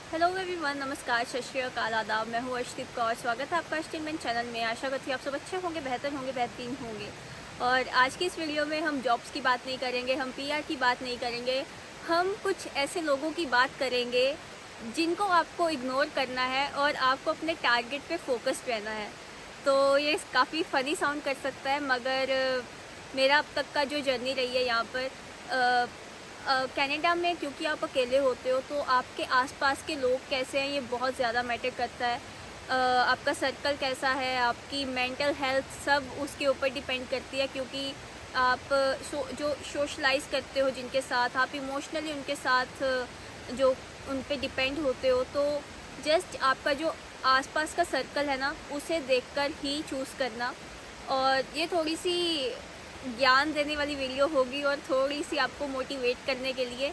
Hello everyone, नमस्कार, सत श्री अकाल, आदाब। मैं हूँ अर्शदीप कौर। स्वागत है आपका स्टेटमेंट चैनल में। आशा करती हूँ आप सब अच्छे होंगे, बेहतर होंगे, बेहतरीन होंगे। और आज की इस वीडियो में हम जॉब्स की बात नहीं करेंगे, हम पीआर की बात नहीं करेंगे। हम कुछ ऐसे लोगों की बात करेंगे जिनको आपको इग्नोर करना है और आपको अपने टारगेट पे फोकस्ड रहना है। तो ये काफ़ी फ़नी साउंड कर सकता है, मगर मेरा अब तक का जो जर्नी रही है यहाँ पर कनाडा में, क्योंकि आप अकेले होते हो तो आपके आसपास के लोग कैसे हैं ये बहुत ज़्यादा मैटर करता है। आपका सर्कल कैसा है, आपकी मेंटल हेल्थ सब उसके ऊपर डिपेंड करती है, क्योंकि आप जो सोशलाइज़ करते हो जिनके साथ, आप इमोशनली उनके साथ जो उन पे डिपेंड होते हो। तो जस्ट आपका जो आसपास का सर्कल है ना, उसे देखकर ही चूज़ करना। और ये थोड़ी सी ज्ञान देने वाली वीडियो होगी और थोड़ी सी आपको मोटिवेट करने के लिए।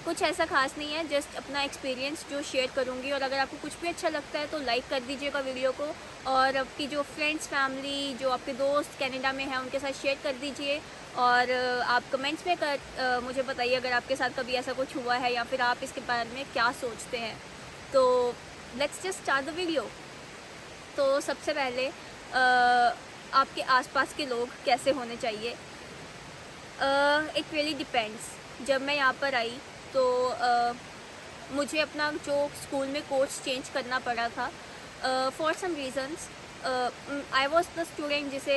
कुछ ऐसा खास नहीं है, जस्ट अपना एक्सपीरियंस जो शेयर करूँगी। और अगर आपको कुछ भी अच्छा लगता है तो लाइक कर दीजिएगा वीडियो को, और आपकी जो फ्रेंड्स, फैमिली, जो आपके दोस्त कनाडा में हैं उनके साथ शेयर कर दीजिए। और आप कमेंट्स में मुझे बताइए अगर आपके साथ कभी ऐसा कुछ हुआ है या फिर आप इसके बारे में क्या सोचते हैं। तो let's just start the video. तो सबसे पहले आपके आसपास के लोग कैसे होने चाहिए। It really depends. जब मैं यहाँ पर आई तो मुझे अपना जो स्कूल में कोर्स चेंज करना पड़ा था for some reasons. I was the student जिसे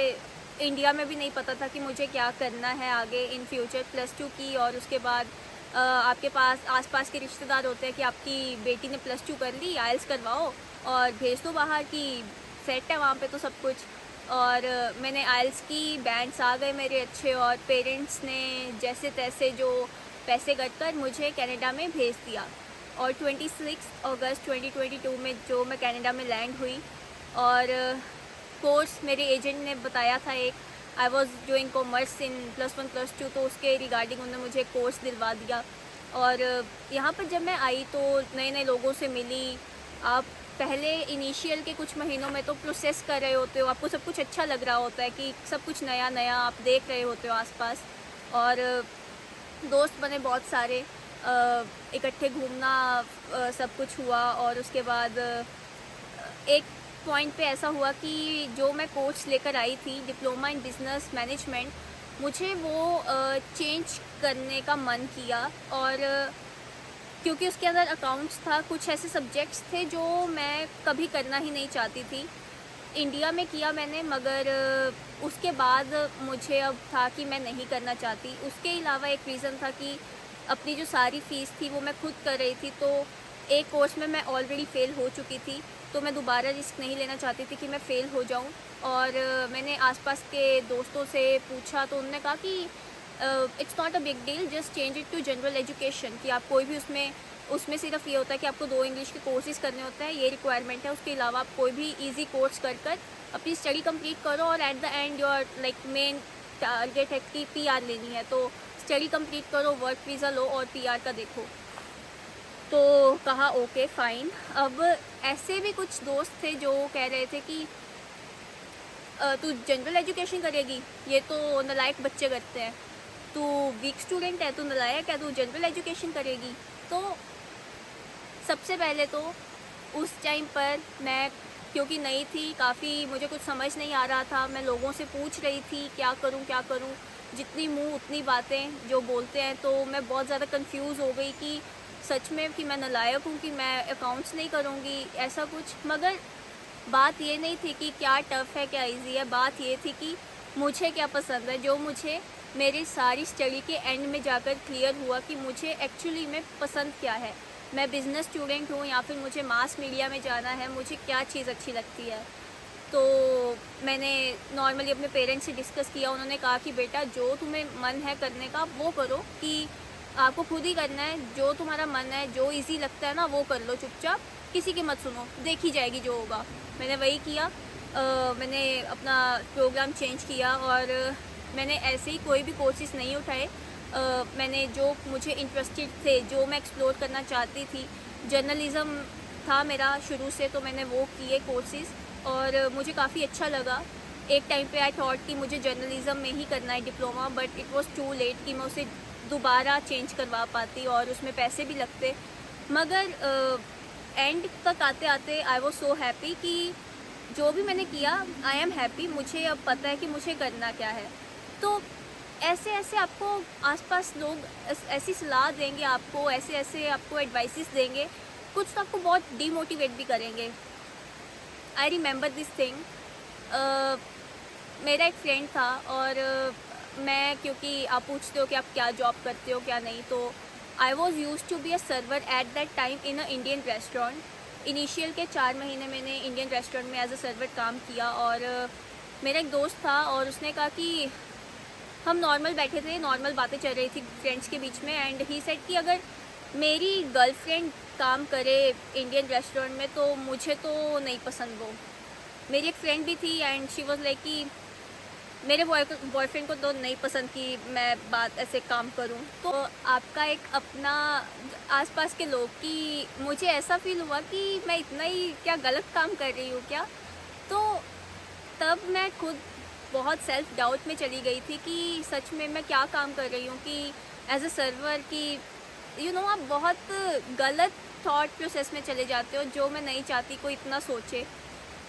इंडिया में भी नहीं पता था कि मुझे क्या करना है आगे इन फ्यूचर। +2 की और उसके बाद आपके पास आसपास के रिश्तेदार होते हैं कि आपकी बेटी ने +2 कर ली, आइल्स करवाओ और भेज दो बाहर, की सेट है वहाँ पे तो सब कुछ। और मैंने आइल्स की, बैंड्स आ गए मेरे अच्छे, और पेरेंट्स ने जैसे तैसे जो पैसे कर मुझे कनाडा में भेज दिया। और 26 अगस्त 2022 में जो मैं कनाडा में लैंड हुई। और कोर्स मेरे एजेंट ने बताया था एक, आई वॉज डूइंग कॉमर्स इन +1 +2, तो उसके रिगार्डिंग उन्होंने मुझे कोर्स दिलवा दिया। और यहाँ पर जब मैं आई तो नए नए लोगों से मिली। आप पहले इनिशियल के कुछ महीनों में तो प्रोसेस कर रहे होते हो, आपको सब कुछ अच्छा लग रहा होता है कि सब कुछ नया नया आप देख रहे होते हो आसपास। और दोस्त बने बहुत सारे, इकट्ठे घूमना, सब कुछ हुआ। और उसके बाद एक पॉइंट पे ऐसा हुआ कि जो मैं कोर्स लेकर आई थी, डिप्लोमा इन बिजनेस मैनेजमेंट, मुझे वो चेंज करने का मन किया। और क्योंकि उसके अंदर अकाउंट्स था, कुछ ऐसे सब्जेक्ट्स थे जो मैं कभी करना ही नहीं चाहती थी। इंडिया में किया मैंने, मगर उसके बाद मुझे अब था कि मैं नहीं करना चाहती। उसके अलावा एक रीज़न था कि अपनी जो सारी फ़ीस थी वो मैं खुद कर रही थी, तो एक कोर्स में मैं ऑलरेडी फ़ेल हो चुकी थी, तो मैं दोबारा रिस्क नहीं लेना चाहती थी कि मैं फ़ेल हो जाऊँ। और मैंने आसपास के दोस्तों से पूछा तो उन्होंने कहा कि it's not a big deal, just change it to general education. कि आप कोई भी उसमें सिर्फ ये होता है कि आपको 2 इंग्लिश के कोर्सेज़ करने होते हैं, ये रिक्वायरमेंट है। उसके अलावा आप कोई भी ईजी कोर्स कर अपनी स्टडी कंप्लीट करो, और at the end your like main target है कि पीआर लेनी है, तो स्टडी कंप्लीट करो, वर्क वीज़ा लो और पीआर का देखो। तो कहा ओके फ़ाइन। अब ऐसे भी कुछ दोस्त थे जो कह रहे थे कि तू जनरल एजुकेशन करेगी, ये तो नालायक बच्चे करते हैं, तू वीक स्टूडेंट है, तू नालायक है, तू जनरल एजुकेशन करेगी। तो सबसे पहले तो उस टाइम पर मैं, क्योंकि नई थी काफ़ी, मुझे कुछ समझ नहीं आ रहा था, मैं लोगों से पूछ रही थी क्या करूं क्या करूं, जितनी मुंह उतनी बातें जो बोलते हैं। तो मैं बहुत ज़्यादा कंफ्यूज हो गई कि सच में कि मैं नालायक हूँ कि मैं अकाउंट्स नहीं करूँगी, ऐसा कुछ। मगर बात ये नहीं थी कि क्या टफ़ है क्या इजी है, बात ये थी कि मुझे क्या पसंद है, जो मुझे मेरी सारी स्टडी के एंड में जाकर क्लियर हुआ कि मुझे एक्चुअली में पसंद क्या है। मैं बिज़नेस स्टूडेंट हूँ या फिर मुझे मास मीडिया में जाना है, मुझे क्या चीज़ अच्छी लगती है। तो मैंने नॉर्मली अपने पेरेंट्स से डिस्कस किया। उन्होंने कहा कि बेटा जो तुम्हें मन है करने का वो करो, कि आपको खुद ही करना है, जो तुम्हारा मन है, जो इजी लगता है ना वो कर लो चुपचाप, किसी की मत सुनो, देखी जाएगी जो होगा। मैंने वही किया। मैंने अपना प्रोग्राम चेंज किया और मैंने ऐसे ही कोई भी कोर्सेज़ नहीं उठाए। मैंने जो मुझे इंटरेस्टेड थे, जो मैं एक्सप्लोर करना चाहती थी, जर्नलिज़्म था मेरा शुरू से, तो मैंने वो किए कोर्सेज़ और मुझे काफ़ी अच्छा लगा। एक टाइम पे आई थॉट कि मुझे जर्नलिज़्म में ही करना है diploma, but it was too late कि मैं उसे दोबारा चेंज करवा पाती और उसमें पैसे भी लगते। मगर एंड तक आते आते आई वॉज सो हैप्पी कि जो भी मैंने किया आई एम हैप्पी, मुझे अब पता है कि मुझे करना क्या है। तो ऐसे ऐसे आपको आसपास लोग ऐसी सलाह देंगे, आपको ऐसे ऐसे आपको एडवाइसेस देंगे, कुछ तो आपको बहुत डीमोटिवेट भी करेंगे। आई रिमेंबर दिस थिंग, मेरा एक फ्रेंड था और मैं, क्योंकि आप पूछते हो कि आप क्या जॉब करते हो क्या नहीं, तो I was used to be a server at that time in a Indian restaurant. Initial के 4 महीने मैंने इंडियन रेस्टोरेंट में एज अ सर्वर काम किया। और मेरा एक दोस्त था और उसने कहा कि हम नॉर्मल बैठे थे, नॉर्मल बातें चल रही थी फ्रेंड्स के बीच में, एंड ही सेड कि अगर मेरी गर्लफ्रेंड काम करे इंडियन रेस्टोरेंट में तो मुझे तो नहीं पसंद वो। मेरी एक फ्रेंड भी थी एंड शी वाज लाइक कि मेरे बॉयफ्रेंड को तो नहीं पसंद कि मैं बात ऐसे काम करूं। तो आपका एक अपना आसपास के लोग, कि मुझे ऐसा फील हुआ कि मैं इतना ही क्या गलत काम कर रही हूँ क्या। तो तब मैं खुद बहुत सेल्फ डाउट में चली गई थी कि सच में मैं क्या काम कर रही हूँ, कि एज अ सर्वर कि आप बहुत गलत थॉट प्रोसेस में चले जाते हो, जो मैं नहीं चाहती कोई इतना सोचे।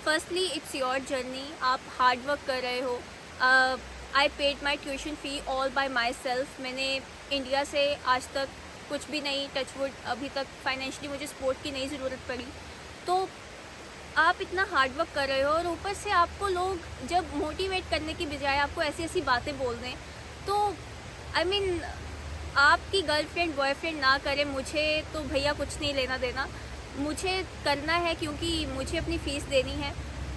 फर्स्टली इट्स योर जर्नी, आप हार्ड वर्क कर रहे हो। I paid my tuition fee all bye my self. मैंने इंडिया से आज तक कुछ भी नहीं, टचवुड अभी तक फाइनेंशियली मुझे सपोर्ट की नहीं ज़रूरत पड़ी। तो आप इतना हार्ड वर्क कर रहे हो और ऊपर से आपको लोग जब मोटिवेट करने की बजाय आपको ऐसी ऐसी बातें बोल दें, तो आई मीन आपकी गर्लफ्रेंड बॉयफ्रेंड ना करे, मुझे तो भैया कुछ नहीं लेना देना, मुझे करना है क्योंकि मुझे अपनी फ़ीस देनी है।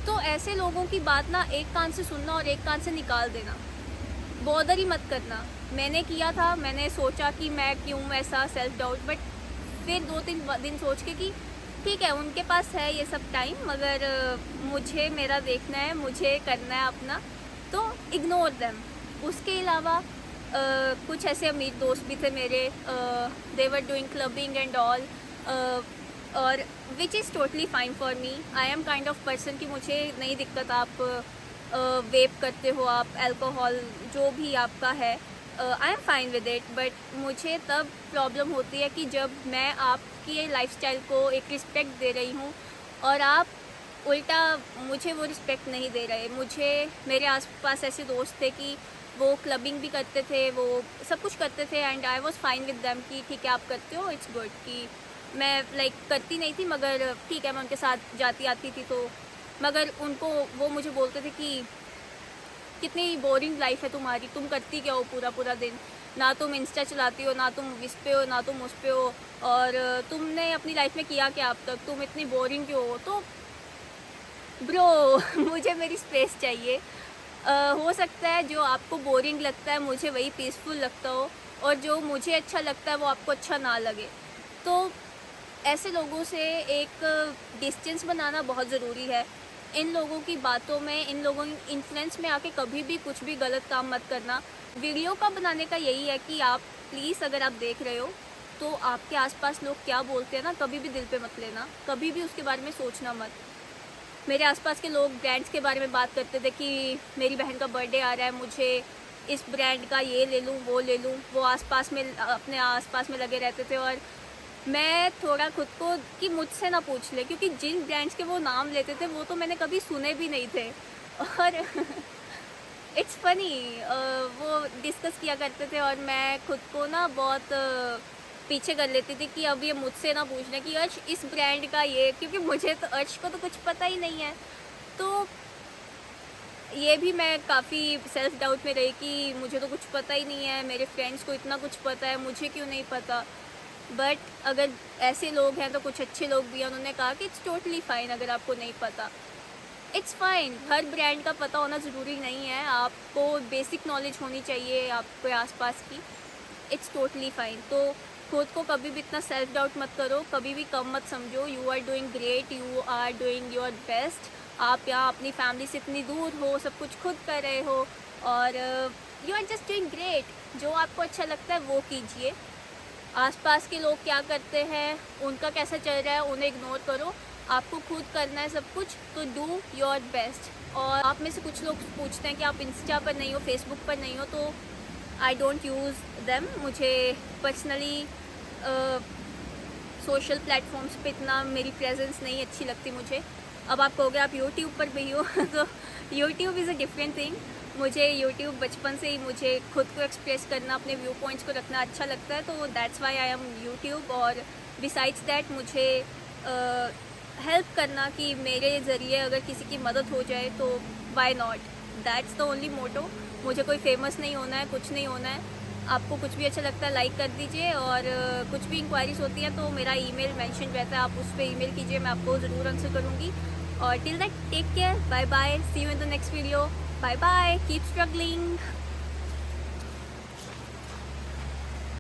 तो ऐसे लोगों की बात ना एक कान से सुनना और एक कान से निकाल देना, बॉदर ही मत करना। मैंने किया था, मैंने सोचा कि मैं क्यों ऐसा सेल्फ डाउट, बट फिर 2-3 दिन सोच के कि ठीक है उनके पास है ये सब टाइम, मगर मुझे मेरा देखना है, मुझे करना है अपना, तो इग्नोर देम। उसके अलावा कुछ ऐसे अमीर दोस्त भी थे मेरे, they were doing clubbing and all, और which is totally fine for me. I am kind of person कि मुझे नहीं दिक्कत आप वेप करते हो, आप अल्कोहल जो भी आपका है, I am fine with it. But मुझे तब प्रॉब्लम होती है कि जब मैं आपकी लाइफस्टाइल को एक रिस्पेक्ट दे रही हूँ और आप उल्टा मुझे वो रिस्पेक्ट नहीं दे रहे। मुझे मेरे आसपास ऐसे दोस्त थे कि वो क्लबिंग भी करते थे, वो सब कुछ करते थे, and I was fine with them कि ठीक है आप करते हो, इट्स गुड। कि मैं लाइक करती नहीं थी, मगर ठीक है मैं उनके साथ जाती आती थी। तो मगर उनको वो मुझे बोलते थे कि कितनी बोरिंग लाइफ है तुम्हारी, तुम करती क्या हो पूरा पूरा दिन, ना तुम इंस्टा चलाती हो, ना तुम इस पे हो, ना तुम उस पे हो, और तुमने अपनी लाइफ में किया क्या अब तक, तुम इतनी बोरिंग क्यों हो। तो ब्रो मुझे मेरी स्पेस चाहिए। हो सकता है जो आपको बोरिंग लगता है मुझे वही पीसफुल लगता हो, और जो मुझे अच्छा लगता है वो आपको अच्छा ना लगे। तो ऐसे लोगों से एक डिस्टेंस बनाना बहुत ज़रूरी है। इन लोगों की बातों में, इन लोगों की इन्फ्लुएंस में आके कभी भी कुछ भी गलत काम मत करना। वीडियो का बनाने का यही है कि आप प्लीज़, अगर आप देख रहे हो तो आपके आसपास लोग क्या बोलते हैं ना, कभी भी दिल पे मत लेना, कभी भी उसके बारे में सोचना मत। मेरे आसपास के लोग ब्रांड्स के बारे में बात करते थे कि मेरी बहन का बर्थडे आ रहा है, मुझे इस ब्रांड का ये ले लूँ वो ले लूँ। वो आसपास में, अपने आसपास में लगे रहते थे, और मैं थोड़ा खुद को कि मुझसे ना पूछ ले, क्योंकि जिन ब्रांड्स के वो नाम लेते थे वो तो मैंने कभी सुने भी नहीं थे। और इट्स फनी, वो डिस्कस किया करते थे और मैं खुद को ना बहुत पीछे कर लेती थी कि अब ये मुझसे ना पूछना कि अर्श इस ब्रांड का ये, क्योंकि मुझे तो अर्श को तो कुछ पता ही नहीं है। तो ये भी मैं काफ़ी सेल्फ डाउट में रही कि मुझे तो कुछ पता ही नहीं है, मेरे फ्रेंड्स को इतना कुछ पता है, मुझे क्यों नहीं पता। बट अगर ऐसे लोग हैं तो कुछ अच्छे लोग भी हैं, उन्होंने कहा कि इट्स टोटली फाइन अगर आपको नहीं पता, इट्स फाइन। हर ब्रांड का पता होना ज़रूरी नहीं है, आपको बेसिक नॉलेज होनी चाहिए आपके आसपास की, इट्स टोटली फाइन। तो खुद को कभी भी इतना सेल्फ डाउट मत करो, कभी भी कम मत समझो। You are doing great, you are doing your best. आप यहाँ अपनी फैमिली से इतनी दूर हो, सब कुछ खुद कर रहे हो, और you are just doing great. जो आपको अच्छा लगता है वो कीजिए। आसपास के लोग क्या करते हैं, उनका कैसा चल रहा है, उन्हें इग्नोर करो। आपको खुद करना है सब कुछ, तो डू योर बेस्ट। और आप में से कुछ लोग पूछते हैं कि आप इंस्टा पर नहीं हो, फेसबुक पर नहीं हो, तो आई डोंट यूज़ देम। मुझे पर्सनली सोशल प्लेटफॉर्म्स पे इतना मेरी प्रेजेंस नहीं अच्छी लगती मुझे। अब आप कहोगे आप यूट्यूब पर भी हो तो YouTube is a different thing. मुझे यूट्यूब बचपन से ही मुझे खुद को एक्सप्रेस करना, अपने व्यू पॉइंट्स को रखना अच्छा लगता है, तो that's why I am YouTube. और बिसाइड्स दैट मुझे हेल्प करना कि मेरे ज़रिए अगर किसी की मदद हो जाए तो why not, that's the only motto. मुझे कोई फेमस नहीं होना है, कुछ नहीं होना है। आपको कुछ भी अच्छा लगता है लाइक कर दीजिए, और कुछ भी इंक्वायरीज होती हैं तो मेरा ईमेल मेंशन रहता है, आप उस पर ईमेल कीजिए, मैं आपको ज़रूर आंसर करूँगी। और till that take care, bye bye, see you in the next video, bye bye, keep struggling.